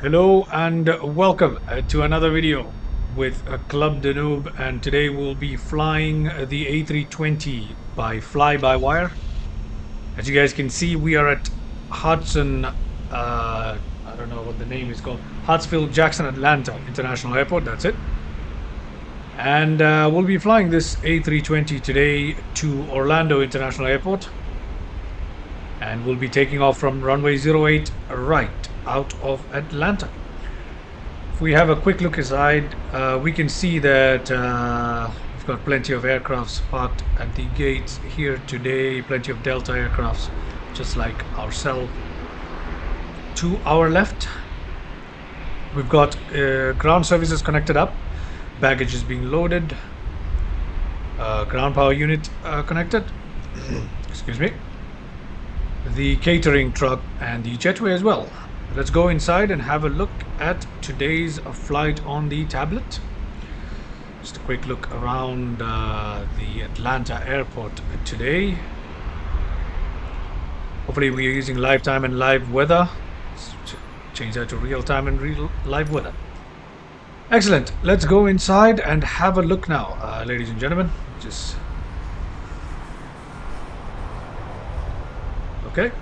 Hello and welcome to another video with Club Danube, and today we'll be flying the A320 by fly-by-wire. As you guys can see, we are at Hudson, I don't know what the name is called, Hartsfield-Jackson Atlanta International Airport, that's it. And we'll be flying this A320 today to Orlando International Airport. And we'll be taking off from runway 08 right out of Atlanta. If we have a quick look aside, we can see that we've got plenty of aircrafts parked at the gates here today, plenty of Delta aircrafts just like ourselves. To our left, we've got ground services connected up, baggage is being loaded, ground power unit connected, excuse me, the catering truck and the jetway as well. Let's go inside and have a look at today's flight on the tablet. Just a quick look around the Atlanta airport today. Hopefully we are using live time and live weather. Let's change that to real time and real live weather. Excellent. Let's go inside and have a look now, ladies and gentlemen. Just okay.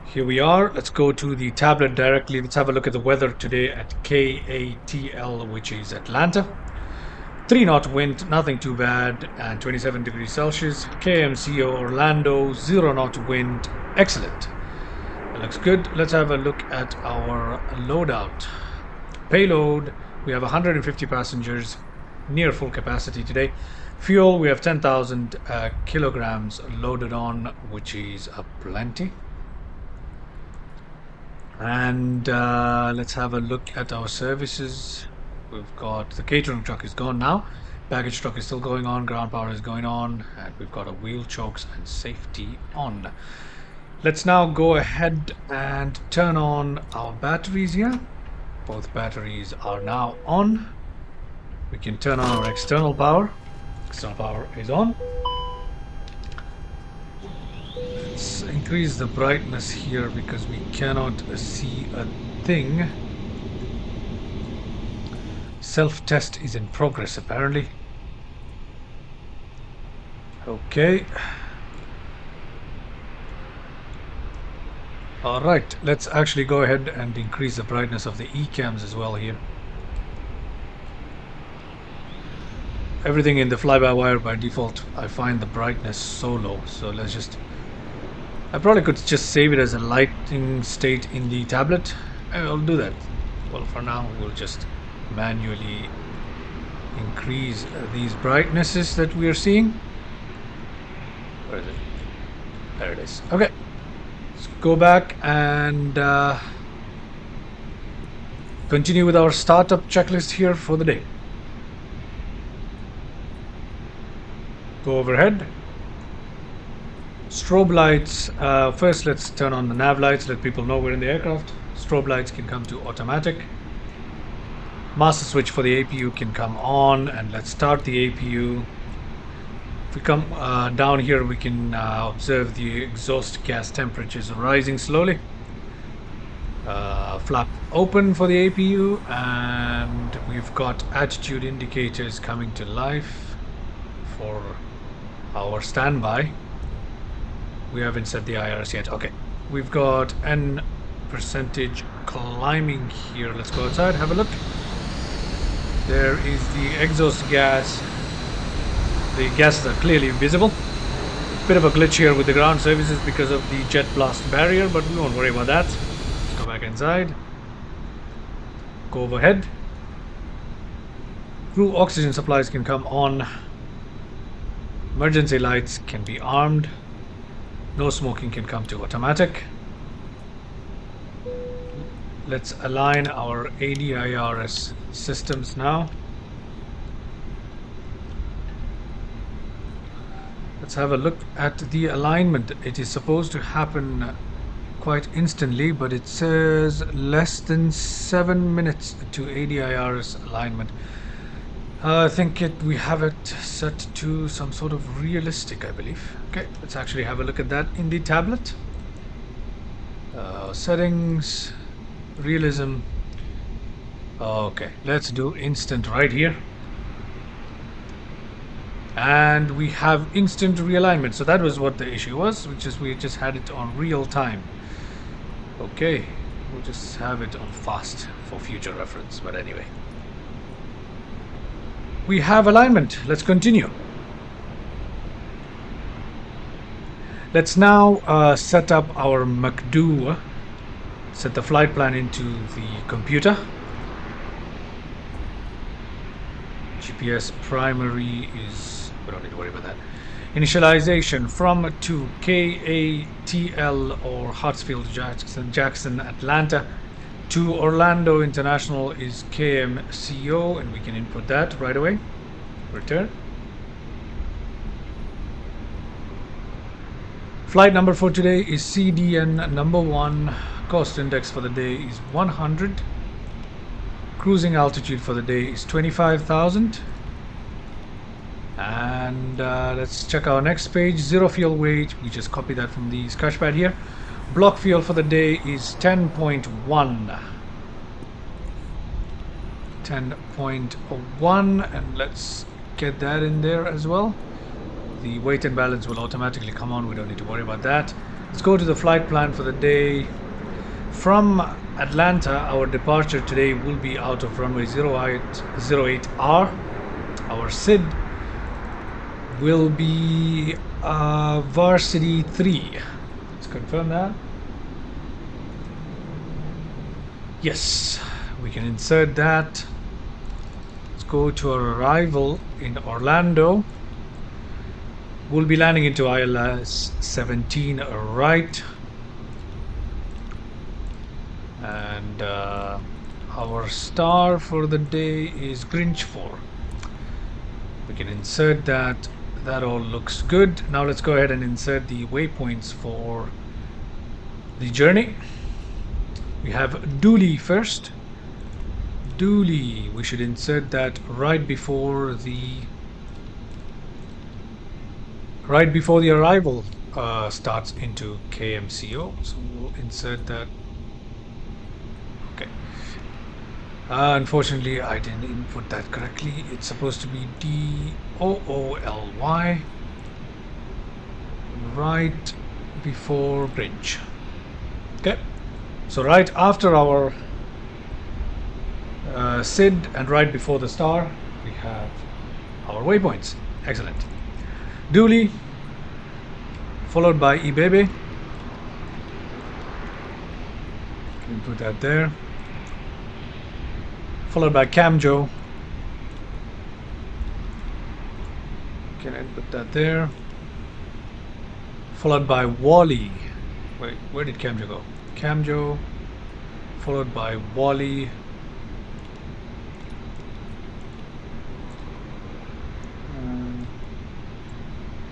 Here we are. Let's go to the tablet directly. Let's have a look at the weather today at KATL, which is Atlanta. 3-knot wind, nothing too bad, and 27 degrees Celsius. KMCO Orlando, 0-knot wind, excellent. That looks good. Let's have a look at our loadout. Payload, we have 150 passengers, near full capacity today. Fuel, we have 10,000 kilograms loaded on, which is plenty. And let's have a look at our services. We've got the catering truck is gone now, baggage truck is still going on, ground power is going on, and we've got our wheel chokes and safety on. Let's now go ahead and turn on our batteries here. Both batteries are now on. We can turn on our external power. External power is on. Let's increase the brightness here because we cannot see a thing. Self-test is in progress apparently. Okay. Alright, let's actually go ahead and increase the brightness of the eCams as well here. Everything in the fly-by-wire by default, I find the brightness so low, so let's just... I probably could just save it as a lighting state in the tablet. I'll do that. Well, for now, we'll just manually increase these brightnesses that we are seeing. Where is it? There it is. Okay. Let's go back and continue with our startup checklist here for the day. Go overhead. Strobe lights, first let's turn on the nav lights, let people know we're in the aircraft. Strobe lights can come to automatic. Master switch for the APU can come on, and let's start the APU. If we come down here, we can observe the exhaust gas temperatures rising slowly. Flap open for the APU, and we've got attitude indicators coming to life for our standby. We haven't set the IRS yet. Okay, we've got N percentage climbing here. Let's go outside, have a look. There is the exhaust gas. The gases are clearly visible. Bit of a glitch here with the ground services because of the jet blast barrier, but we won't worry about that. Let's go back inside. Go overhead. Crew oxygen supplies can come on. Emergency lights can be armed. No smoking can come to automatic. Let's align our ADIRS systems now. Let's have a look at the alignment. It is supposed to happen quite instantly, but it says less than 7 minutes to ADIRS alignment. I think we have it set to some sort of realistic, I believe. Okay, let's actually have a look at that in the tablet. Settings, realism. Okay, let's do instant right here. And we have instant realignment. So that was what the issue was, which is we just had it on real time. Okay, we'll just have it on fast for future reference. But anyway, we have alignment. Let's continue. Let's now set up our McDo, set the flight plan into the computer. GPS primary is, we don't need to worry about that. Initialization from to KATL or Hartsfield Jackson Atlanta to Orlando International is KMCO, and we can input that right away. Return. Flight number for today is CDN number 1. Cost index for the day is 100. Cruising altitude for the day is 25,000. And let's check our next page. Zero fuel weight. We just copy that from the scratchpad here. Block fuel for the day is 10.1. 10.01, and let's get that in there as well. The weight and balance will automatically come on. We don't need to worry about that. Let's go to the flight plan for the day. From Atlanta, our departure today will be out of runway 08R. Our SID will be Varsity 3. Let's confirm that. Yes, we can insert that. Let's go to our arrival in Orlando. We'll be landing into ILS 17 right. And our star for the day is Grinch 4. We can insert that. That all looks good. Now let's go ahead and insert the waypoints for the journey. We have Dooley first. Dooley, we should insert that right before the arrival starts into KMCO. So we'll insert that. Okay. Unfortunately, I didn't input that correctly. It's supposed to be DOOLY right before bridge. Okay. So right after our SID and right before the star, we have our waypoints. Excellent. Dooley, followed by Ibebe. Can put that there. Followed by Camjo. Can I put that there? Followed by Wally. Wait, where did Camjo go? Camjo, followed by Wally.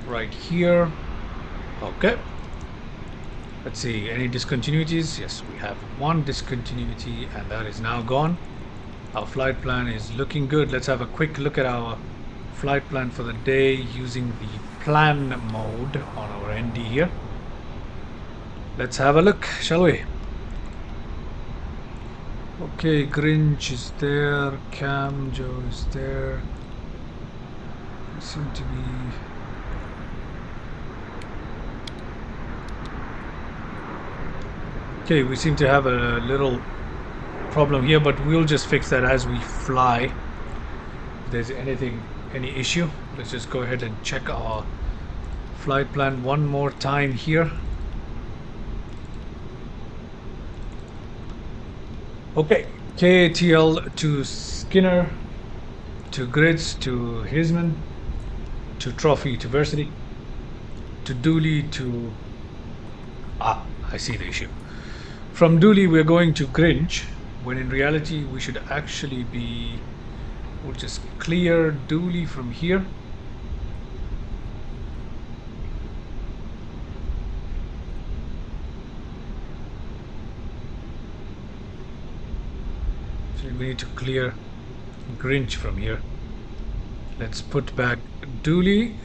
Right here. Okay. Let's see, any discontinuities? Yes, we have one discontinuity, and that is now gone. Our flight plan is looking good. Let's have a quick look at our flight plan for the day using the plan mode on our ND here. Let's have a look, shall we? Okay, Grinch is there, Camjo is there. We seem to be... Okay, we seem to have a little problem here, but we'll just fix that as we fly. If there's any issue, let's just go ahead and check our flight plan one more time here. Okay, KATL to Skinner, to Grids, to Hisman, to Trophy, to Versity, to Dooley, to... I see the issue. From Dooley we're going to Grinch, when in reality we should actually be... We'll just clear Dooley from here. So we need to clear Grinch from here. Let's put back Dooley.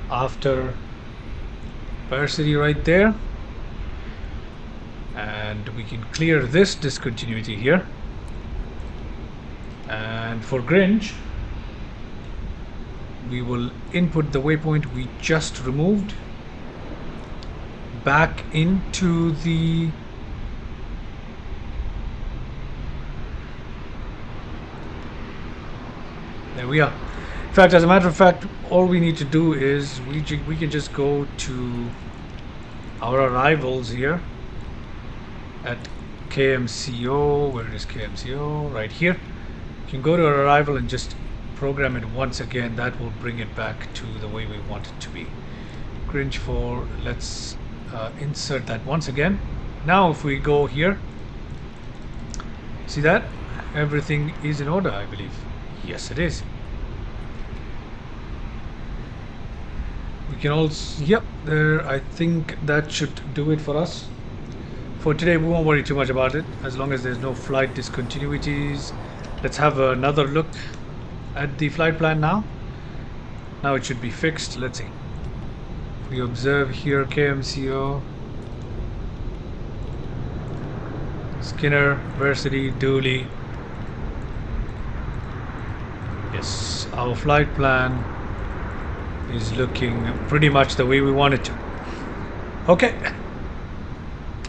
After Varsity right there. And we can clear this discontinuity here. And for Grinch, we will input the waypoint we just removed back into the there we are. In fact, as a matter of fact, all we need to do is we can just go to our arrivals here at KMCO. Where is KMCO? Right here. You can go to our arrival and just program it once again. That will bring it back to the way we want it to be. Grinch 4, let's insert that once again. Now if we go here, see that? Everything is in order, I believe. Yes, it is. We can also, yep, there, I think that should do it for us. For today, we won't worry too much about it, as long as there's no flight discontinuities. Let's have another look at the flight plan now. Now it should be fixed. Let's see. We observe here KMCO, Skinner, Varsity, Dooley. Yes, our flight plan is looking pretty much the way we want it to. Okay.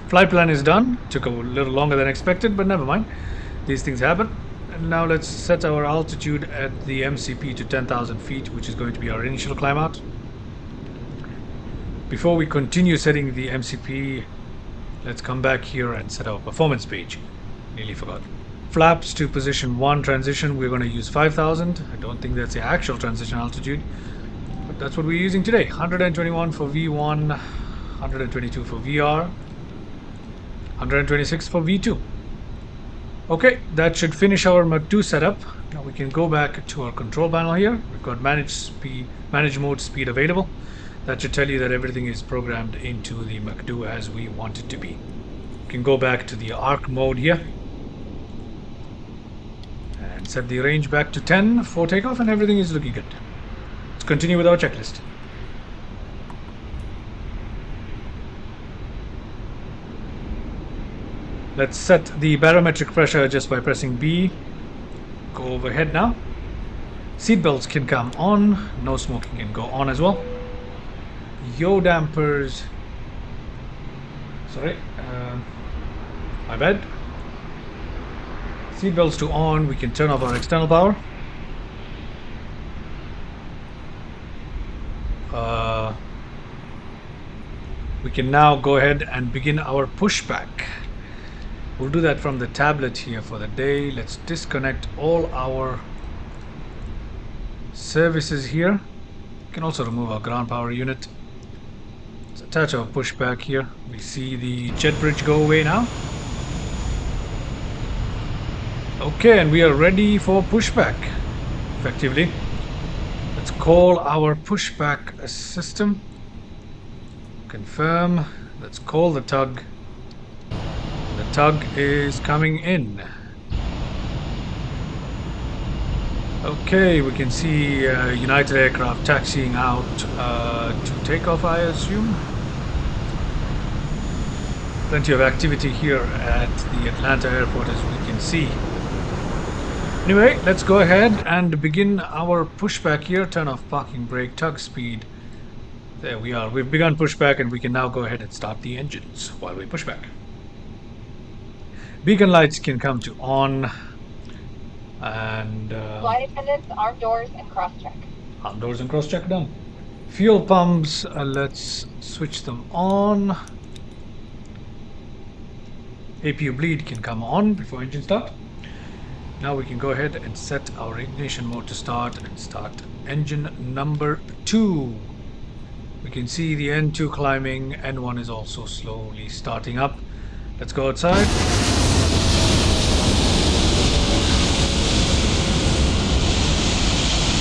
Flight plan is done. Took a little longer than expected, but never mind. These things happen. And now let's set our altitude at the MCP to 10,000 feet, which is going to be our initial climb out. Before we continue setting the MCP, let's come back here and set our performance page. Nearly forgot. Flaps to position 1 transition, we're going to use 5,000. I don't think that's the actual transition altitude, but that's what we're using today. 121 for V1, 122 for VR, 126 for V2. Okay, that should finish our Mach 2 setup. Now we can go back to our control panel here. We've got manage mode speed available. That should tell you that everything is programmed into the Mach 2 as we want it to be. We can go back to the arc mode here and set the range back to 10 for takeoff, and everything is looking good. Let's continue with our checklist. Let's set the barometric pressure just by pressing B. Go overhead now. Seatbelts can come on. No smoking can go on as well. Yaw dampers. Sorry. My bad. Seatbelts to on. We can turn off our external power. We can now go ahead and begin our pushback. We'll do that from the tablet here for the day. Let's disconnect all our services here. We can also remove our ground power unit. Let's attach our pushback here. We see the jet bridge go away now. Okay, and we are ready for pushback, effectively. Let's call our pushback system. Confirm. Let's call the tug. The tug is coming in. Okay, we can see United aircraft taxiing out to takeoff, I assume. Plenty of activity here at the Atlanta airport, as we can see. Anyway, let's go ahead and begin our pushback here. Turn off parking brake, tug speed. There we are. We've begun pushback, and we can now go ahead and start the engines while we push back. Beacon lights can come to on, and flight attendants, arm doors, and cross-check. Arm doors and cross-check done. Fuel pumps, let's switch them on. APU bleed can come on before engine start. Now we can go ahead and set our ignition mode to start and start engine number 2. We can see the N2 climbing, N1 is also slowly starting up. Let's go outside.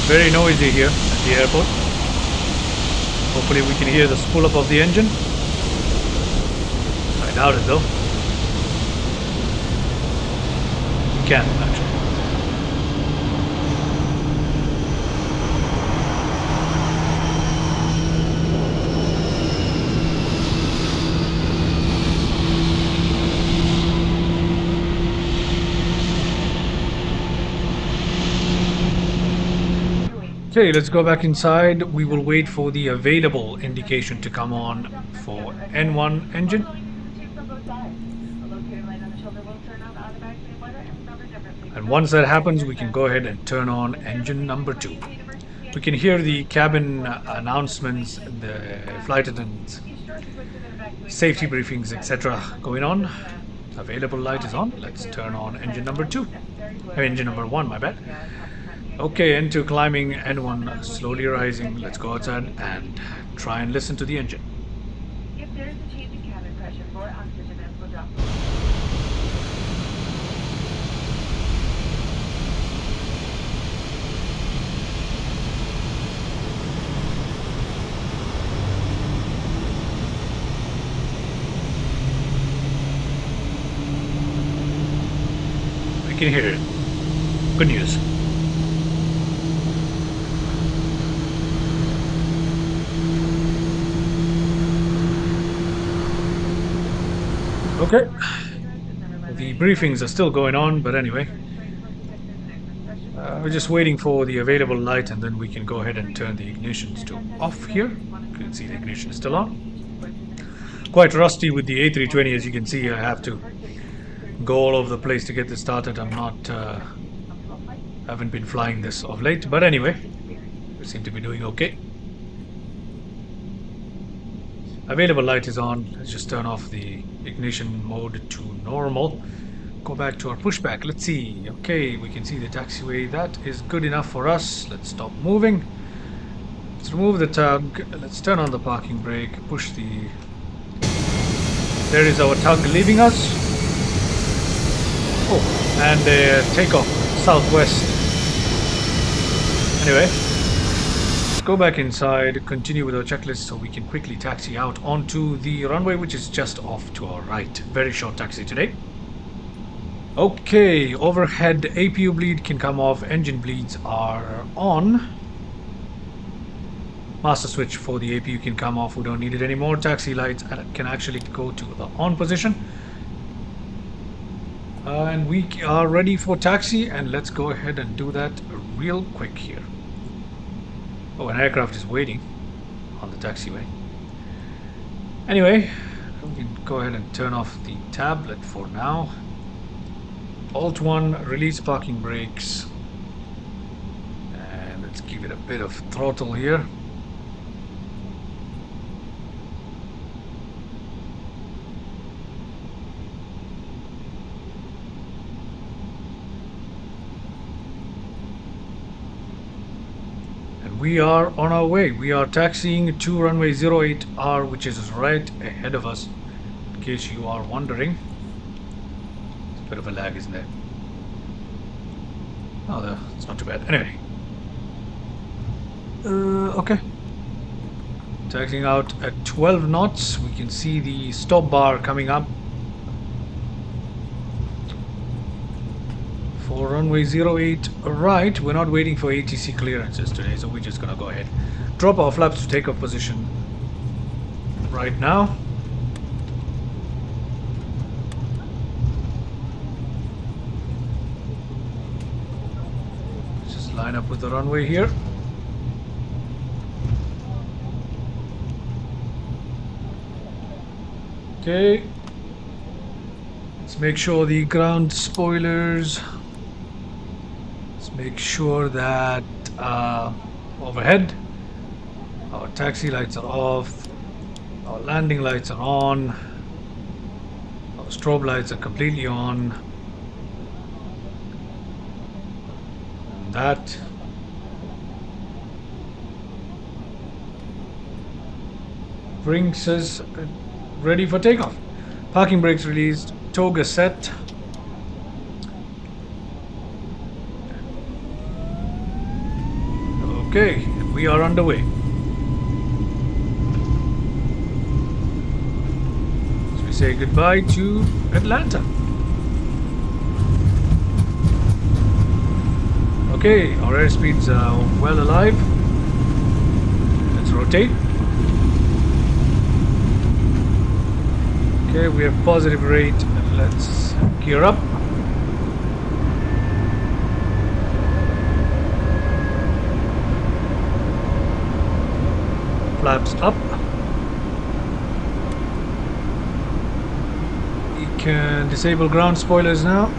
Very noisy here at the airport. Hopefully we can hear the spool up of the engine. I doubt it though. We can actually. Okay, let's go back inside. We will wait for the available indication to come on for N1 engine. And once that happens, we can go ahead and turn on engine number 2. We can hear the cabin announcements, the flight attendants, safety briefings, etc. going on. Available light is on. Let's turn on engine number 2. Engine number 1, my bad. Okay, N2 climbing, N1 slowly rising. Let's go outside and try and listen to the engine. If there is a change in cabin pressure, more oxygen mask will drop. I can hear it. Good news. Okay. The briefings are still going on, but anyway. We're just waiting for the available light and then we can go ahead and turn the ignitions to off here. You can see the ignition is still on. Quite rusty with the A320, as you can see. I have to go all over the place to get this started. I'm not haven't been flying this of late, but anyway, we seem to be doing okay. Available light is on. Let's just turn off the ignition mode to normal. Go back to our pushback. Let's see. Okay, we can see the taxiway. That is good enough for us. Let's stop moving. Let's remove the tug. Let's turn on the parking brake. Push the... There is our tug leaving us. Oh, and takeoff southwest. Anyway, let's go back inside, continue with our checklist so we can quickly taxi out onto the runway, which is just off to our right. Very short taxi today. Okay, overhead APU bleed can come off, engine bleeds are on. Master switch for the APU can come off, we don't need it anymore. Taxi lights can actually go to the on position. And we are ready for taxi, and let's go ahead and do that real quick here. Oh, an aircraft is waiting on the taxiway. Anyway, we can go ahead and turn off the tablet for now. Alt 1, release parking brakes. And let's give it a bit of throttle here. We are on our way. We are taxiing to runway 08R, which is right ahead of us, in case you are wondering. It's a bit of a lag, isn't there? Oh, it's not too bad. Anyway. Okay. Taxiing out at 12 knots. We can see the stop bar coming up. For runway 08 right, we're not waiting for ATC clearances today, so we're just gonna go ahead. Drop our flaps to takeoff position right now. Let's just line up with the runway here. Okay. Let's make sure the ground spoilers. Make sure that overhead our taxi lights are off, our landing lights are on, our strobe lights are completely on, and that brings us ready for takeoff. Parking brakes released, toga set. Okay, we are underway. So we say goodbye to Atlanta. Okay, our airspeeds are well alive. Let's rotate. Okay, we have positive rate. Let's gear up. flaps up. We can disable ground spoilers now.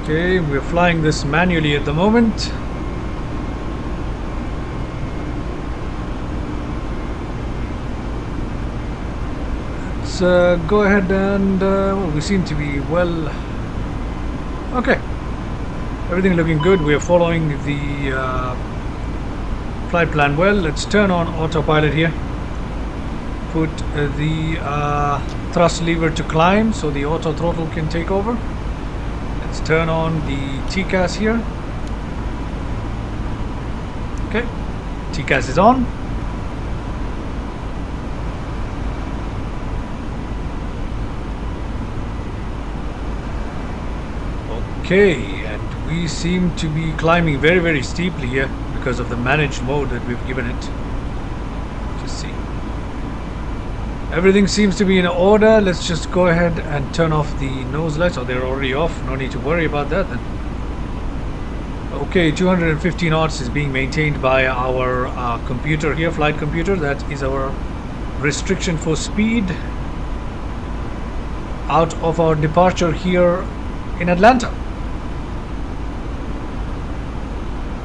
Okay, we're flying this manually at the moment. Let's go ahead and well, we seem to be well. Okay, everything looking good. We're following the flight plan well. Let's turn on autopilot here. Put the thrust lever to climb so the auto throttle can take over. Let's turn on the TCAS here. Okay, TCAS is on. Okay, and we seem to be climbing very, very steeply here because of the managed mode that we've given it. Just see. Everything seems to be in order. Let's just go ahead and turn off the nose lights. Oh, they're already off. No need to worry about that then. Okay, 250 knots is being maintained by our computer here, flight computer. That is our restriction for speed out of our departure here in Atlanta.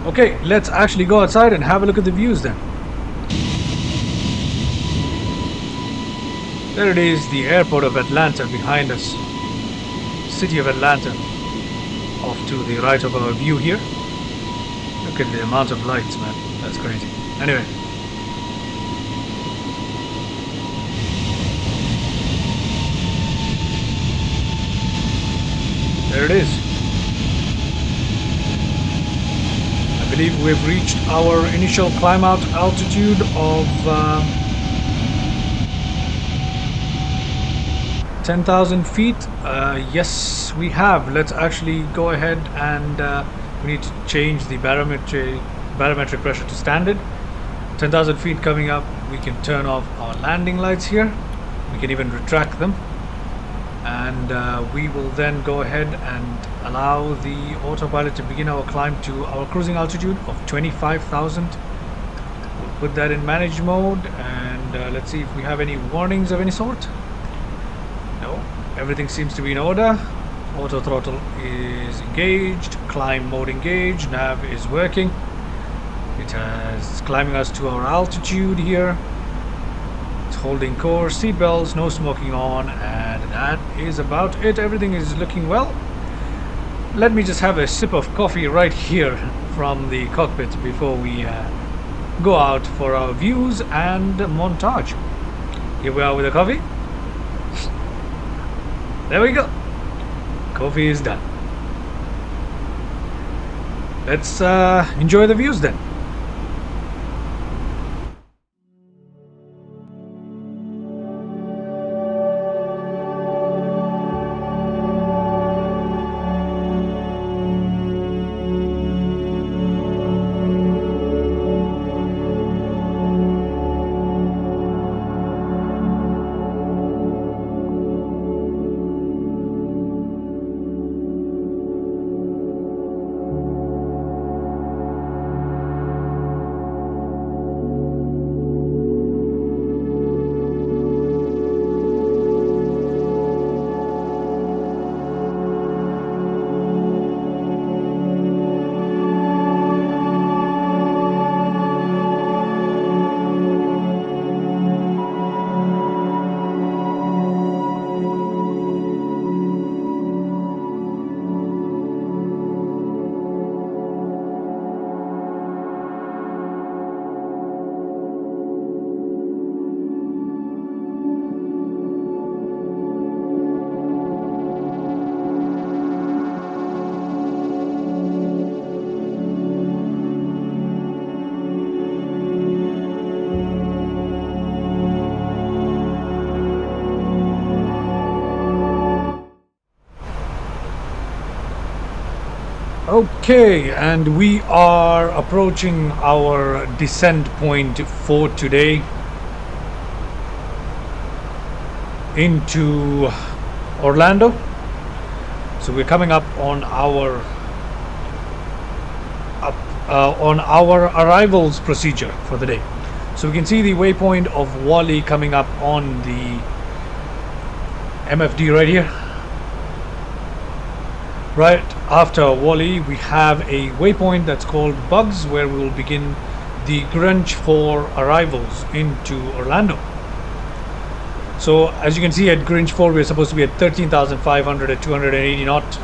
Okay, let's actually go outside and have a look at the views then. There it is, the airport of Atlanta behind us. City of Atlanta. Off to the right of our view here. Look at the amount of lights, man. That's crazy. Anyway. There it is. I believe we've reached our initial climb out altitude of 10,000 feet. Yes, we have. Let's actually go ahead and we need to change the barometric pressure to standard. 10,000 feet coming up. We can turn off our landing lights here. We can even retract them. And we will then go ahead and allow the autopilot to begin our climb to our cruising altitude of 25,000. We'll put that in managed mode and let's see if we have any warnings of any sort. No, everything seems to be in order. Auto throttle is engaged, climb mode engaged, nav is working. It is climbing us to our altitude here. It's holding course, seat belts, no smoking on, and that is about it. Everything is looking well. Let me just have a sip of coffee right here from the cockpit before we go out for our views and montage. Here we are with the coffee. There we go. Coffee is done. Let's enjoy the views then. Okay, and we are approaching our descent point for today into Orlando. So we're coming up on our on our arrivals procedure for the day. So we can see the waypoint of Wally coming up on the MFD right here. Right after Wally, we have a waypoint that's called Bugs, where we will begin the Grunge for arrivals into Orlando. So as you can see, at Grinch 4 we're supposed to be at 13,500 at 280 knot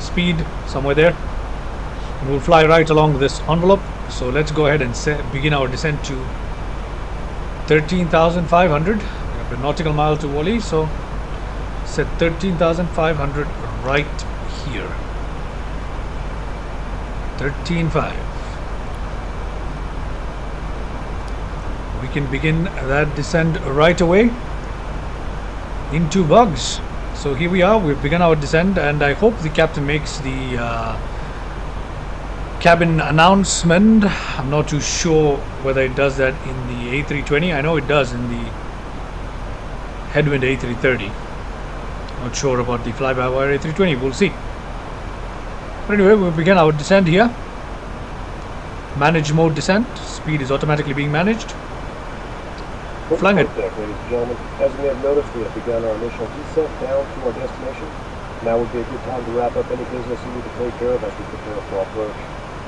speed, somewhere there. And we'll fly right along this envelope. So let's go ahead and begin our descent to 13,500. We have a nautical mile to Wally, so set 13,500 right here. 13.5. We can begin that descent right away into Bugs. So here we are, we've begun our descent, and I hope the captain makes the cabin announcement. I'm not too sure whether it does that in the A320. I know it does in the headwind A330. Not sure about the fly-by-wire A320, we'll see. But anyway, we'll begin our descent here. Manage mode descent, speed is automatically being managed. Flung it. Deck, ladies and gentlemen. As we have noticed, we have begun our initial descent down to our destination. Now would be a good time to wrap up any business you need to take care of as we prepare for approach.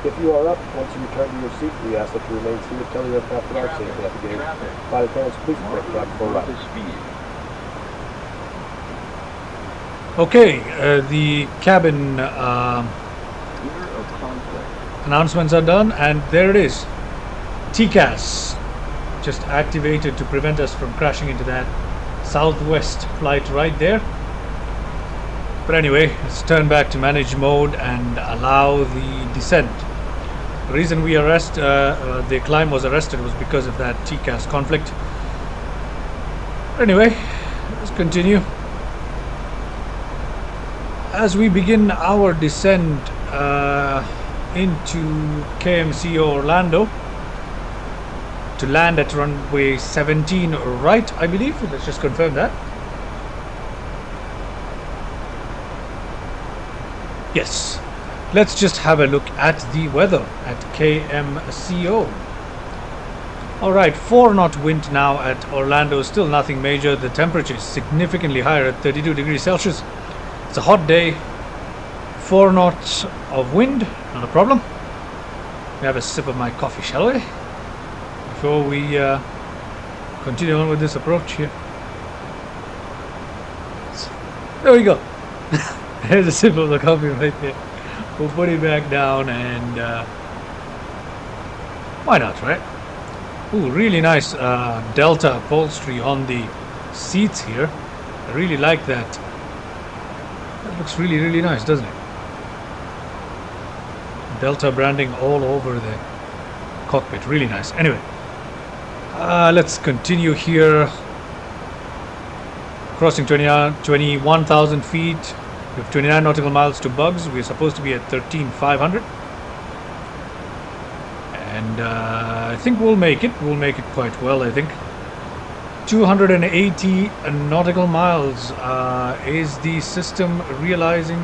If you are up, once you return to your seat, we ask that you remain seated until your aircraft are safe navigated. Flight attendants, please prepare the cabin for arrival. Okay, the cabin announcements are done, and there it is. TCAS just activated to prevent us from crashing into that southwest flight right there. But anyway, let's turn back to manage mode and allow the descent. The reason we the climb was arrested was because of that TCAS conflict. Anyway, let's continue. As we begin our descent into KMC Orlando, to land at runway 17 right, I believe. Let's just confirm that. Yes. Let's just have a look at the weather at KMCO. Alright, 4 knot wind now at Orlando, still nothing major. The temperature is significantly higher at 32 degrees Celsius. It's a hot day. 4 knots of wind, not a problem. We have a sip of my coffee, shall we? Before we continue on with this approach here. There we go. There's a sip of the coffee right there. We'll put it back down, and why not, right? Ooh, really nice Delta upholstery on the seats here. I really like that. That looks really, really nice, doesn't it? Delta branding all over the cockpit. Really nice. Anyway. Let's continue here. Crossing 21,000 feet. We have 29 nautical miles to Bugs. We're supposed to be at 13,500. And I think we'll make it. We'll make it quite well, I think. 280 nautical miles. Is the system realizing?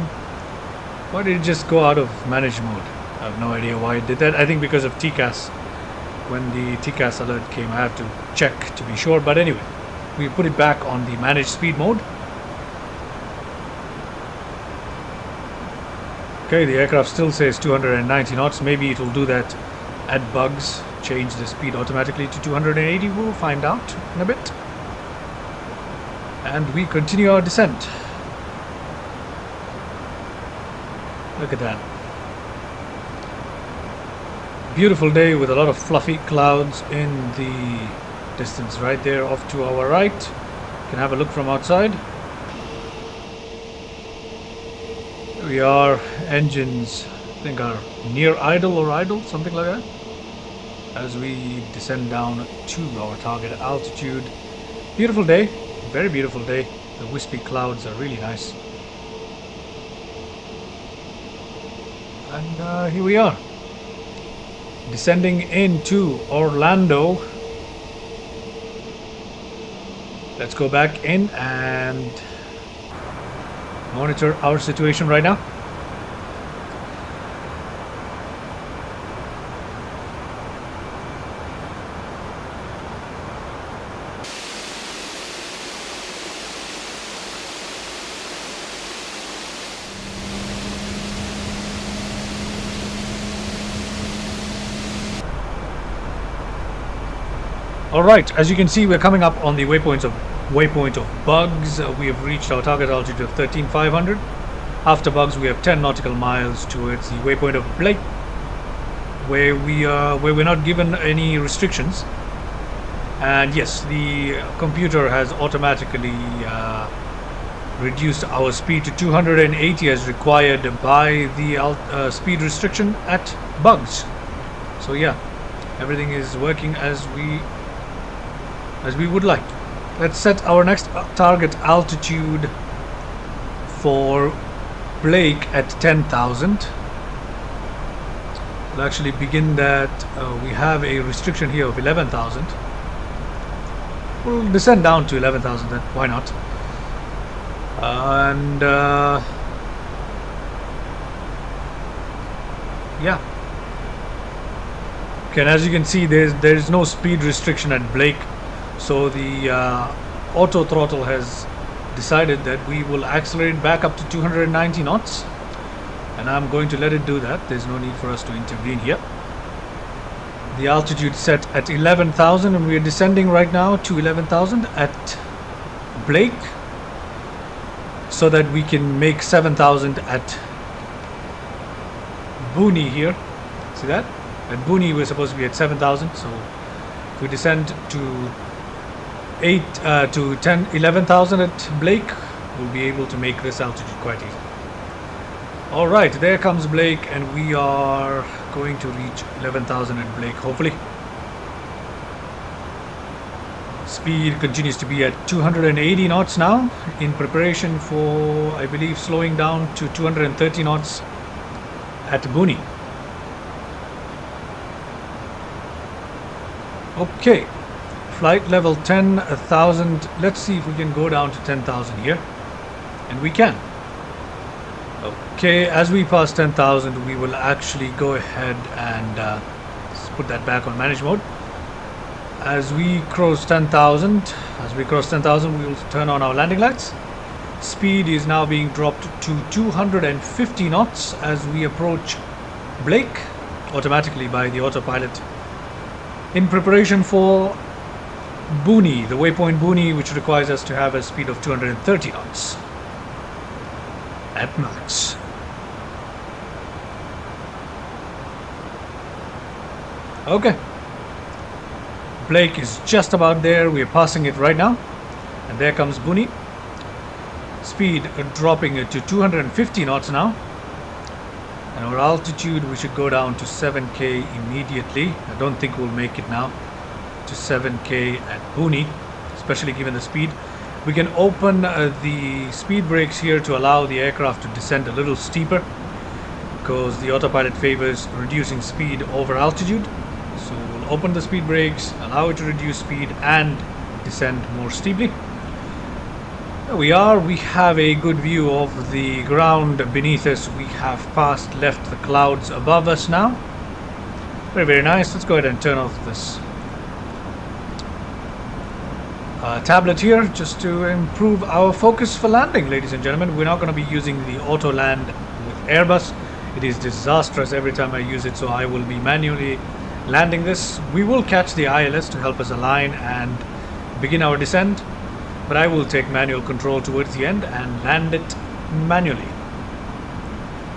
Why did it just go out of manage mode? I have no idea why it did that. I think because of TCAS. When the TCAS alert came, I have to check to be sure. But anyway, we put it back on the managed speed mode. Okay, the aircraft still says 290 knots. Maybe it will do that at Bugs. Change the speed automatically to 280. We'll find out in a bit. And we continue our descent. Look at that. Beautiful day with a lot of fluffy clouds in the distance right there off to our right. You can have a look from outside. Here we are. Engines, I think, are near idle or idle, something like that. As we descend down to our target altitude. Beautiful day. Very beautiful day. The wispy clouds are really nice. And here we are. Descending into Orlando. Let's go back in and monitor our situation right now. All right, as you can see, we're coming up on the waypoint of Bugs. We have reached our target altitude of 13,500. After Bugs, we have 10 nautical miles towards the waypoint of Blake, where we're not given any restrictions. And yes, the computer has automatically reduced our speed to 280 as required by the speed restriction at Bugs. So yeah, everything is working as we would like. Let's set our next target altitude for Blake at 10,000. We'll actually begin that. We have a restriction here of 11,000. We'll descend down to 11,000 then, why not? And yeah. Okay, and as you can see, there is no speed restriction at Blake, so the auto throttle has decided that we will accelerate back up to 290 knots, and I'm going to let it do that. There's no need for us to intervene here. The altitude set at 11,000, and we are descending right now to 11,000 at Blake, so that we can make 7,000 at Booney here. See that? At Booney we're supposed to be at 7,000, so if we descend to 11,000 at Blake, we'll be able to make this altitude quite easy. Alright, there comes Blake, and we are going to reach 11,000 at Blake, hopefully. Speed continues to be at 280 knots now, in preparation for, I believe, slowing down to 230 knots at Booney. Okay, flight level 10,000. Let's see if we can go down to 10,000 here, and we can. Okay, as we pass 10,000, we will actually go ahead and put that back on manage mode. As we cross 10,000, we will turn on our landing lights. Speed is now being dropped to 250 knots as we approach Blake, automatically by the autopilot, in preparation for Booney, the waypoint Booney, which requires us to have a speed of 230 knots at max. Okay, Blake is just about there. We are passing it right now, and there comes Booney. Speed dropping to 250 knots now, and our altitude, we should go down to 7k immediately. I don't think we'll make it now to 7k at Booney, especially given the speed. We can open the speed brakes here to allow the aircraft to descend a little steeper, because the autopilot favors reducing speed over altitude. So we'll open the speed brakes, allow it to reduce speed and descend more steeply. There we are. We have a good view of the ground beneath us. We have left the clouds above us now. Very, very nice. Let's go ahead and turn off this tablet here, just to improve our focus for landing, ladies and gentlemen. We're not going to be using the auto land with Airbus. It is disastrous every time I use it, so I will be manually landing this. We will catch the ILS to help us align and begin our descent, but I will take manual control towards the end and land it manually.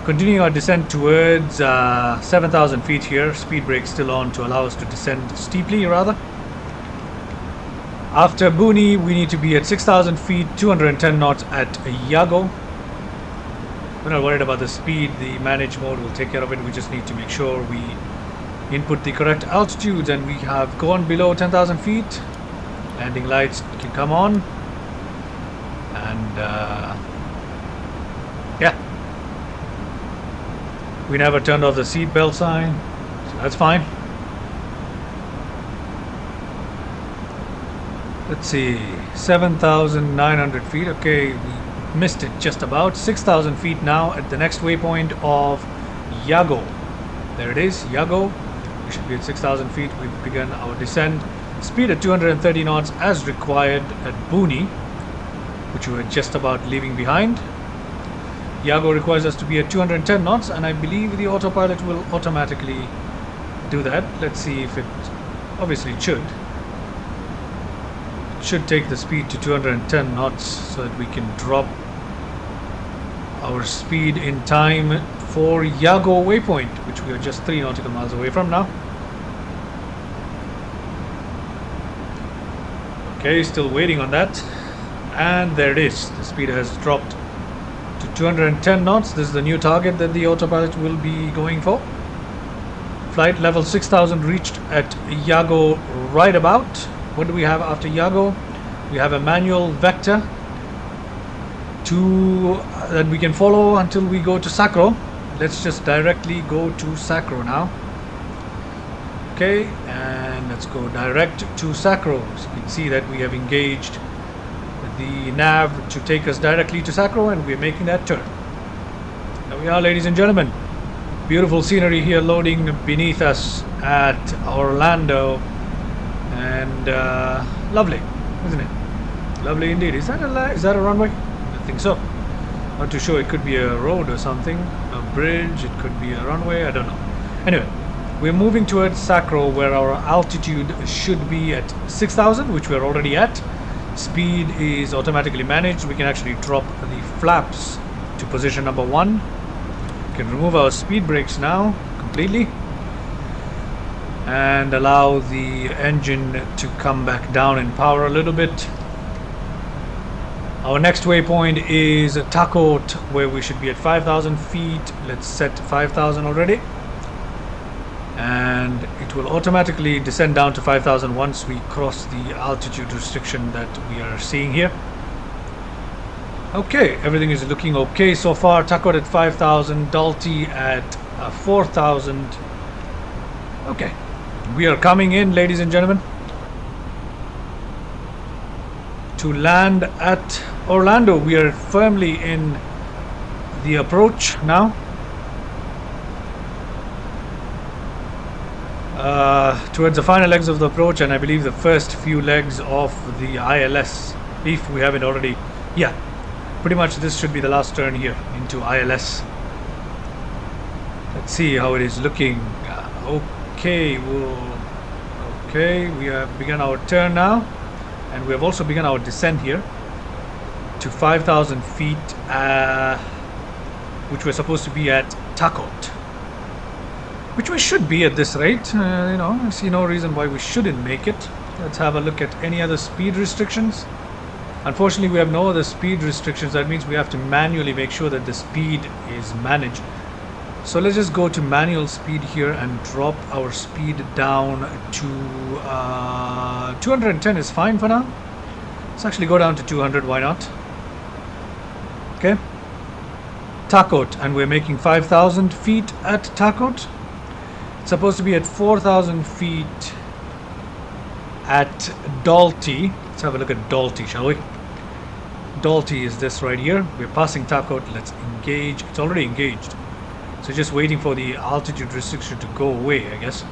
Continuing our descent towards 7,000 feet here. Speed brake still on to allow us to descend steeply, rather. After Booney, we need to be at 6,000 feet, 210 knots at Yago. We're not worried about the speed. The manage mode will take care of it. We just need to make sure we input the correct altitudes, and we have gone below 10,000 feet. Landing lights can come on, and yeah, we never turned off the seat belt sign, so that's fine. Let's see, 7,900 feet. Okay, we missed it just about. 6,000 feet now at the next waypoint of Yago. There it is, Yago. We should be at 6,000 feet. We've begun our descent. Speed at 230 knots as required at Booney, which we were just about leaving behind. Yago requires us to be at 210 knots, and I believe the autopilot will automatically do that. Let's see if it, obviously it should. should take the speed to 210 knots so that we can drop our speed in time for Yago waypoint, which we are just 3 nautical miles away from now. Okay, still waiting on that. And there it is. The speed has dropped to 210 knots. This is the new target that the autopilot will be going for. Flight level 6000 reached at Yago right about. What do we have after Yago? We have a manual vector that we can follow until we go to Sacro. Let's just directly go to Sacro now. Okay, and let's go direct to Sacro. So you can see that we have engaged the nav to take us directly to Sacro, and we're making that turn. There we are, ladies and gentlemen. Beautiful scenery here loading beneath us at Orlando, and lovely, isn't it? Lovely indeed. Is that a runway? I think so. Not too sure. It could be a road or something, a bridge. It could be a runway. I don't know. Anyway, we're moving towards Sacro, where our altitude should be at 6,000, which we're already at. Speed is automatically managed. We can actually drop the flaps to position number 1. We can remove our speed brakes now completely and allow the engine to come back down in power a little bit. Our next waypoint is Takeoff, where we should be at 5,000 feet. Let's set 5,000 already. And it will automatically descend down to 5,000 once we cross the altitude restriction that we are seeing here. Okay, everything is looking okay so far. Takeoff at 5,000, Dalty at 4,000. Okay, we are coming in, ladies and gentlemen, to land at Orlando. We are firmly in the approach now. Towards the final legs of the approach, and I believe the first few legs of the ILS, if we haven't already. Yeah, pretty much this should be the last turn here into ILS. Let's see how it is looking. Okay, we have begun our turn now, and we have also begun our descent here to 5,000 feet, which we're supposed to be at Takeoff. Which we should be at this rate. You know, I see no reason why we shouldn't make it. Let's have a look at any other speed restrictions. Unfortunately, we have no other speed restrictions. That means we have to manually make sure that the speed is managed. So let's just go to manual speed here and drop our speed down to 210 is fine for now. Let's actually go down to 200, why not? Okay. Takeoff, and we're making 5,000 feet at Takeoff. It's supposed to be at 4,000 feet at Dalty. Let's have a look at Dalty, shall we? Dalty is this right here. We're passing Takeoff. Let's engage. It's already engaged. So just waiting for the altitude restriction to go away, I guess.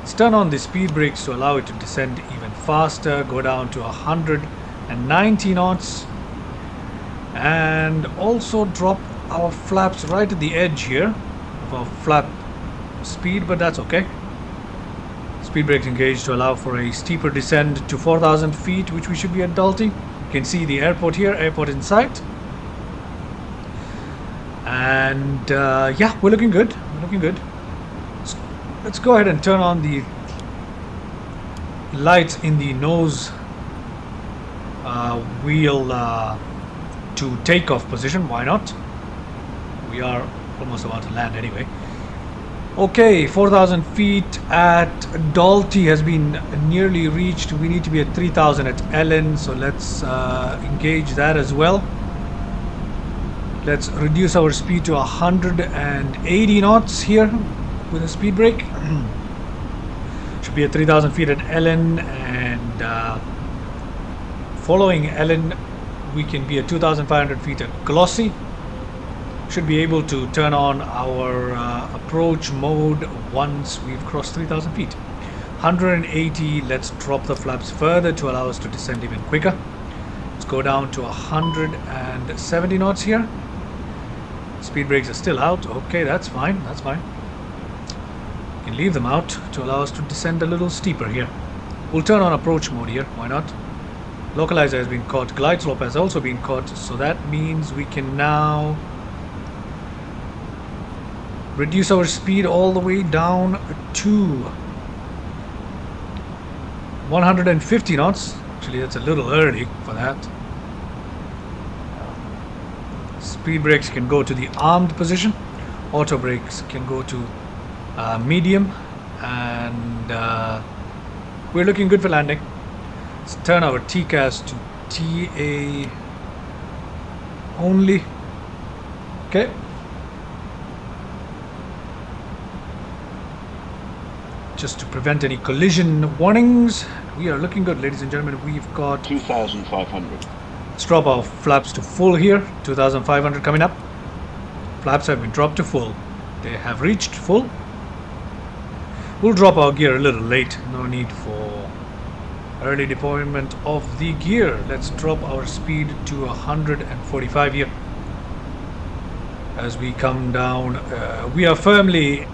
Let's turn on the speed brakes to allow it to descend even faster. Go down to 190 knots. And also drop our flaps right at the edge here of our flap speed, but that's okay. Speed brakes engaged to allow for a steeper descent to 4,000 feet, which we should be at Dalty. You can see the airport here, airport in sight. And yeah, we're looking good. We're looking good. Let's go ahead and turn on the lights in the nose wheel to takeoff position. Why not? We are almost about to land anyway. Okay, 4,000 feet at Dalty has been nearly reached. We need to be at 3,000 at Ellen, so let's engage that as well. Let's reduce our speed to 180 knots here with a speed brake. Should be at 3,000 feet at Ellen, and following Ellen, we can be at 2,500 feet at Glossy. Should be able to turn on our approach mode once we've crossed 3,000 feet. 180, let's drop the flaps further to allow us to descend even quicker. Let's go down to 170 knots here. Speed brakes are still out. Okay, that's fine, that's fine. We can leave them out to allow us to descend a little steeper here. We'll turn on approach mode here, why not? Localizer has been caught. Glide slope has also been caught. So that means we can now reduce our speed all the way down to 150 knots. Actually, that's a little early for that. Speed brakes can go to the armed position. Auto brakes can go to medium. And we're looking good for landing. Let's turn our TCAS to TA only. Okay. Just to prevent any collision warnings. We are looking good, ladies and gentlemen. We've got 2,500. Let's drop our flaps to full here. 2,500 coming up. Flaps have been dropped to full. They have reached full. We'll drop our gear a little late. No need for early deployment of the gear. Let's drop our speed to 145 here. As we come down, we are firmly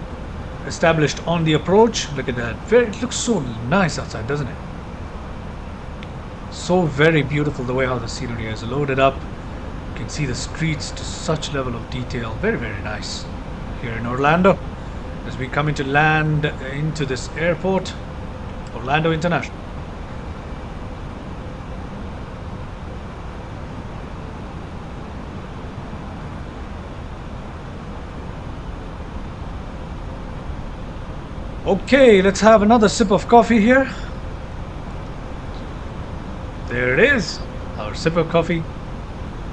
established on the approach. Look at that. It looks so nice outside, doesn't it? So very beautiful the way how the scenery is loaded up. You can see the streets to such level of detail. Very, very nice here in Orlando. As we come into land into this airport, Orlando International. Okay, let's have another sip of coffee here. There it is, our sip of coffee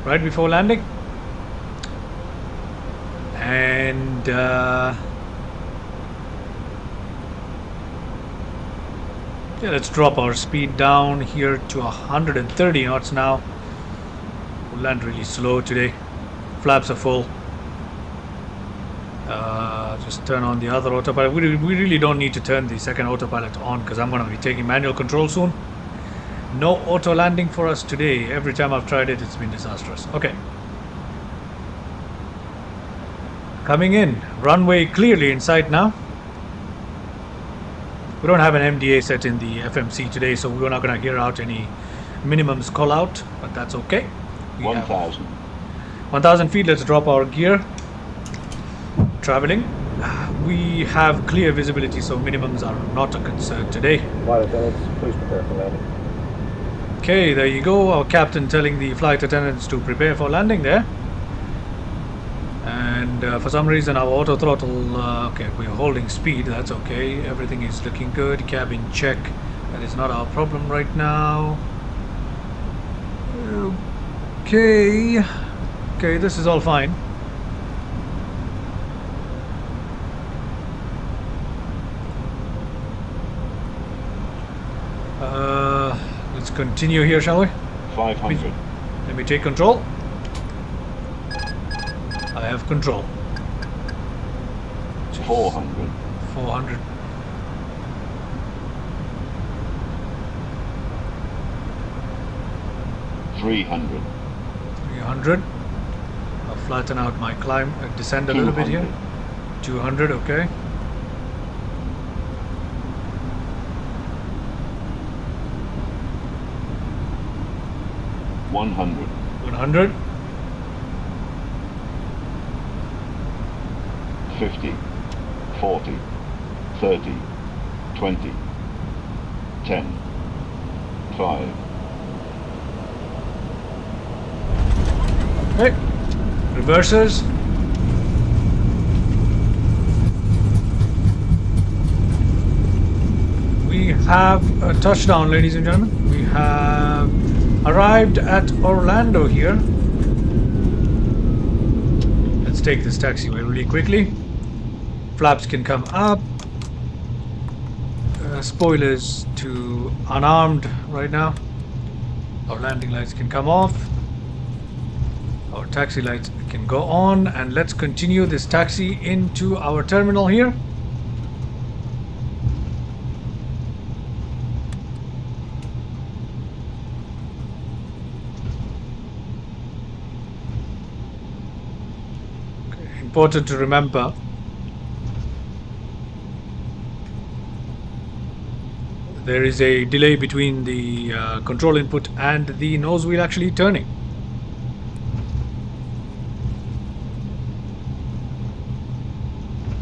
right before landing. And yeah, let's drop our speed down here to 130 knots now. We'll land really slow today. Flaps are full. Just turn on the other autopilot. We really don't need to turn the second autopilot on because I'm going to be taking manual control soon. No auto landing for us today. Every time I've tried it, it's been disastrous. Okay. Coming in. Runway clearly in sight now. We don't have an MDA set in the FMC today, so we're not going to hear out any minimums call out, but that's okay. 1,000. 1,000 feet. Let's drop our gear. Traveling. We have clear visibility, so minimums are not a concern today. Flight attendants, please prepare for landing. Okay, there you go. Our captain telling the flight attendants to prepare for landing there. And for some reason our auto throttle, okay, we're holding speed, that's okay. Everything is looking good. Cabin check, that is not our problem right now. Okay, this is all fine. Let's continue here, shall we? 500. Let me take control. I have control. 400. 400. 300. 300. I'll flatten out my climb, descend a little bit here. 200, okay. 100. 100. 50. 40. 30. 20. 10. 5. Okay. Reversers. We have a touchdown, ladies and gentlemen. We have arrived at Orlando here. Let's take this taxiway really quickly. Flaps can come up. Spoilers to unarmed right now. Our landing lights can come off. Our taxi lights can go on, and let's continue this taxi into our terminal here. Okay, important to remember there is a delay between the control input and the nose wheel actually turning.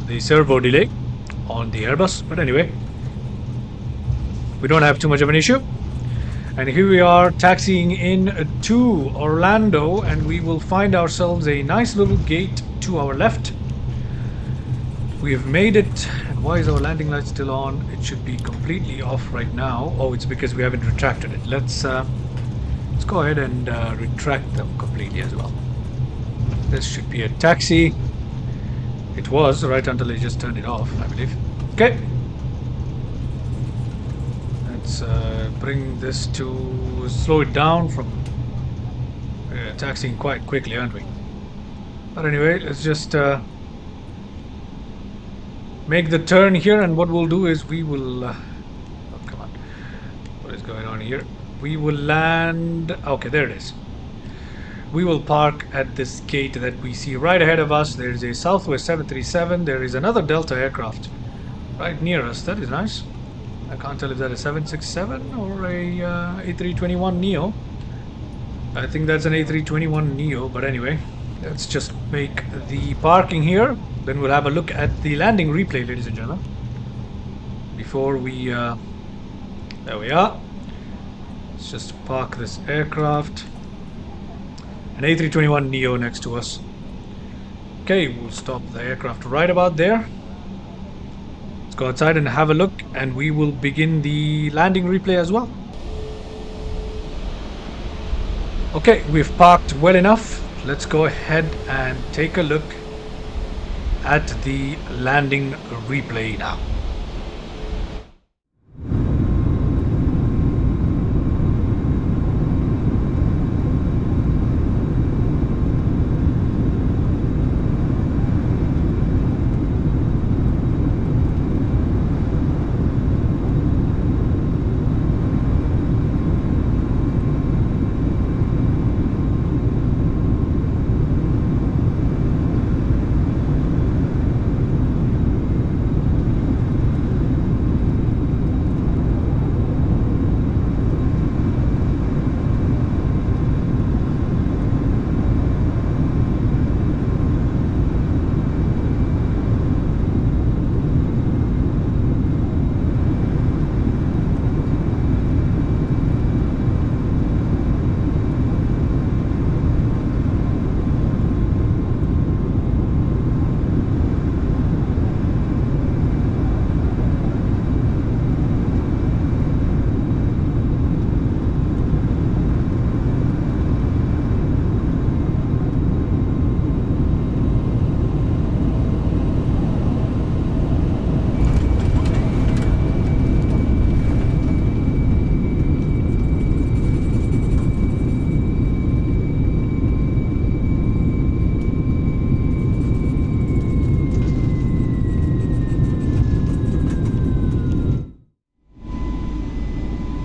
The servo delay on the Airbus, but anyway, we don't have too much of an issue. And here we are taxiing in to Orlando, and we will find ourselves a nice little gate to our left. We have made it. And why is our landing light still on? It should be completely off right now. Oh, it's because we haven't retracted it. Let's go ahead and retract them completely as well. This should be a taxi. It was right until I just turned it off, I believe. Okay. Let's bring this to slow it down from taxiing quite quickly, aren't we? But anyway, let's just make the turn here, and what we'll do is we will oh, come on, what is going on here? We will land. Okay, there it is. We will park at this gate that we see right ahead of us. There is a Southwest 737. There is another Delta aircraft right near us. That is nice. I can't tell if that is 767 or a A321neo. I think that's an A321neo, but anyway, let's just make the parking here. Then we'll have a look at the landing replay, ladies and gentlemen. Before we... there we are. Let's just park this aircraft. An A321neo next to us. Okay, we'll stop the aircraft right about there. Let's go outside and have a look, and we will begin the landing replay as well. Okay, we've parked well enough. Let's go ahead and take a look at the landing replay now.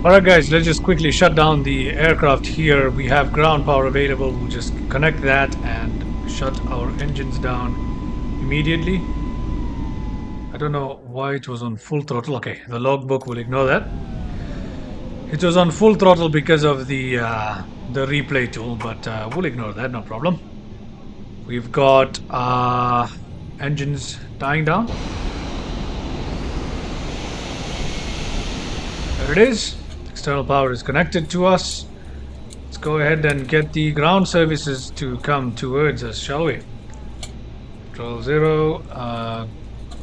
Alright guys, let's just quickly shut down the aircraft here. We have ground power available. We'll just connect that and shut our engines down immediately. I don't know why it was on full throttle. Okay, the logbook will ignore that. It was on full throttle because of the replay tool, but we'll ignore that, no problem. We've got engines dying down. There it is. External power is connected to us. Let's go ahead and get the ground services to come towards us, shall we? Control 0.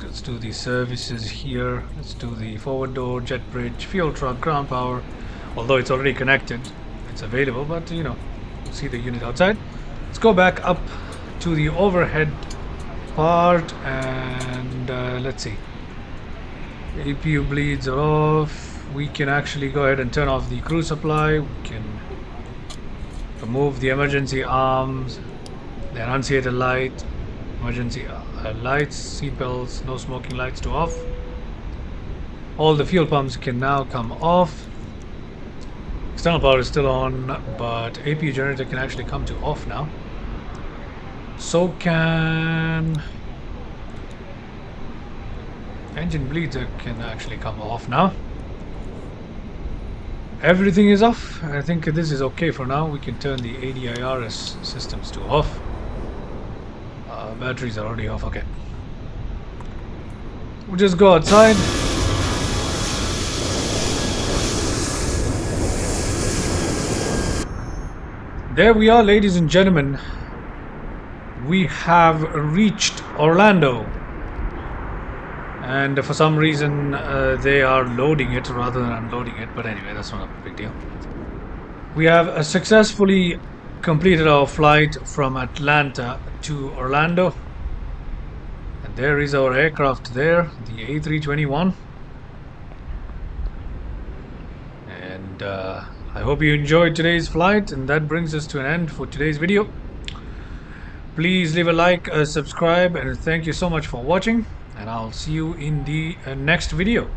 Let's do the services here. Let's do the forward door, jet bridge, fuel truck, ground power. Although it's already connected, it's available, but you know, we'll see the unit outside. Let's go back up to the overhead part and let's see. APU bleeds are off. We can actually go ahead and turn off the crew supply. We can remove the emergency arms, the annunciator light, emergency lights, seat belts, no smoking lights to off. All the fuel pumps can now come off. External power is still on, but APU generator can actually come to off now. So can engine bleeder can actually come off now. Everything is off. I think this is okay for now. We can turn the ADIRS systems to off. Batteries are already off. Okay. We'll just go outside. There we are, ladies and gentlemen. We have reached Orlando. And for some reason, they are loading it rather than unloading it. But anyway, that's not a big deal. We have successfully completed our flight from Atlanta to Orlando. And there is our aircraft there, the A321. And I hope you enjoyed today's flight. And that brings us to an end for today's video. Please leave a like, subscribe, and thank you so much for watching. And I'll see you in the next video.